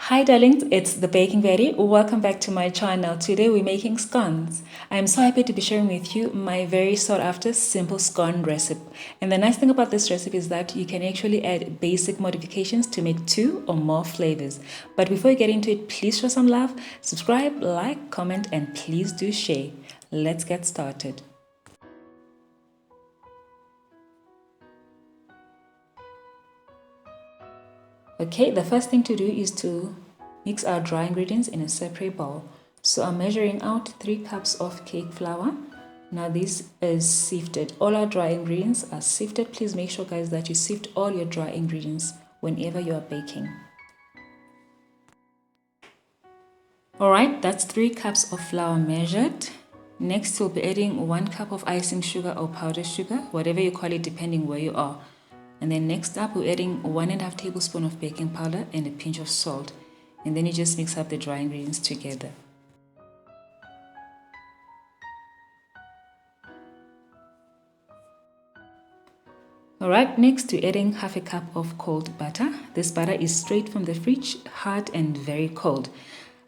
Hi darlings, it's the Baking Betty. Welcome back to my channel. Today we're making scones. I'm so happy to be sharing with you my very sought after simple scone recipe. And the nice thing about this recipe is that you can actually add basic modifications to make 2 or more flavors. But before you get into it, please show some love, subscribe, like, comment, and please do share. Let's get started. Okay, the first thing to do is to mix our dry ingredients in a separate bowl. So I'm measuring out 3 cups of cake flour. Now this is sifted. All our dry ingredients are sifted. Please make sure guys that you sift all your dry ingredients whenever you are baking. Alright, that's 3 cups of flour measured. Next we'll be adding 1 cup of icing sugar or powdered sugar, whatever you call it depending where you are. And then next up, we're adding 1.5 tablespoons of baking powder and a pinch of salt. And then you just mix up the dry ingredients together. Alright, next we're adding half a cup of cold butter. This butter is straight from the fridge, hard and very cold.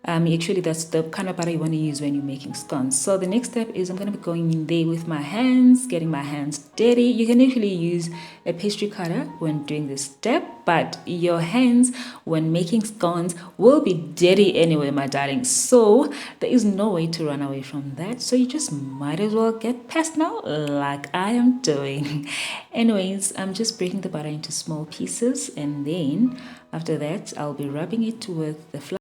Actually, that's the kind of butter you want to use when you're making scones. So the next step is I'm going to be going in there with my hands, getting my hands dirty. You can actually use a pastry cutter when doing this step, but your hands when making scones will be dirty anyway, my darling. So there is no way to run away from that. So you just might as well get past now like I am doing. Anyways, I'm just breaking the butter into small pieces, and then after that, I'll be rubbing it with the flour.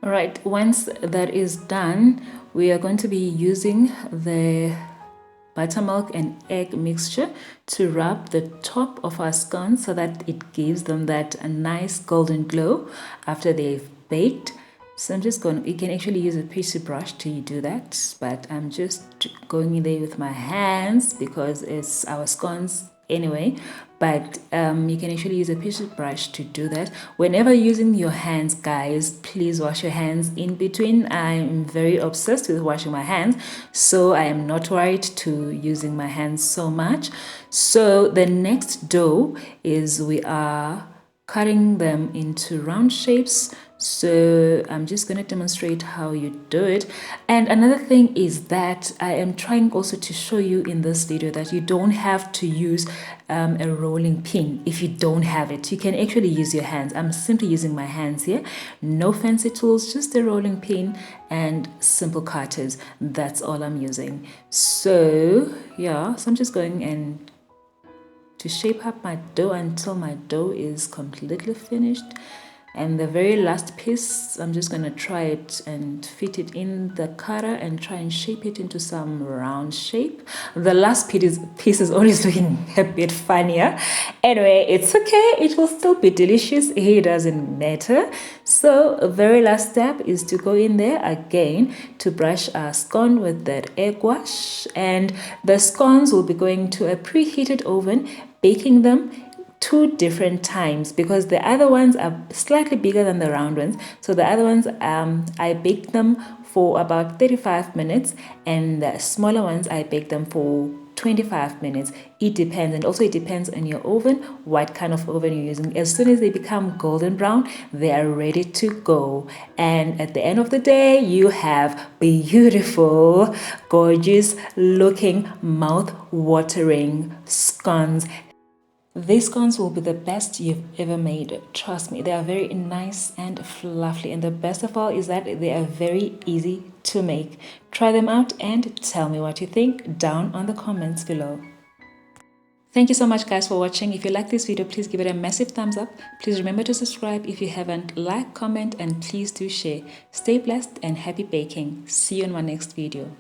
All right, once that is done, we are going to be using the buttermilk and egg mixture to rub the top of our scones so that it gives them that nice golden glow after they've baked. So I'm just going, you can actually use a pastry brush to do that, but I'm just going in there with my hands because it's our scones anyway. But you can actually use a pastry brush to do that. Whenever using your hands, guys, please wash your hands in between. I'm very obsessed with washing my hands, so I am not worried to using my hands so much. So the next dough is we are cutting them into round shapes. So I'm just going to demonstrate how you do it. And another thing is that I am trying also to show you in this video that you don't have to use a rolling pin. If you don't have it, you can actually use your hands. I'm simply using my hands here, no fancy tools, just a rolling pin and simple cutters. That's all I'm using. So yeah, so I'm just going and to shape up my dough until my dough is completely finished. And the very last piece, I'm just going to try it and fit it in the cutter and try and shape it into some round shape. The last piece is always looking a bit funnier. Anyway, it's okay. It will still be delicious. It doesn't matter. So the very last step is to go in there again to brush our scone with that egg wash. And the scones will be going to a preheated oven, baking them 2 different times because the other ones are slightly bigger than the round ones. So the other ones, I baked them for about 35 minutes, and the smaller ones, I baked them for 25 minutes. It depends, and also it depends on your oven, what kind of oven you're using. As soon as they become golden brown, they are ready to go. And at the end of the day, you have beautiful, gorgeous looking, mouth-watering scones. These scones will be the best you've ever made. Trust me, they are very nice and fluffy. And the best of all is that they are very easy to make. Try them out and tell me what you think down on the comments below. Thank you so much, guys, for watching. If you like this video, please give it a massive thumbs up. Please remember to subscribe if you haven't. Like, comment, and please do share. Stay blessed and happy baking. See you in my next video.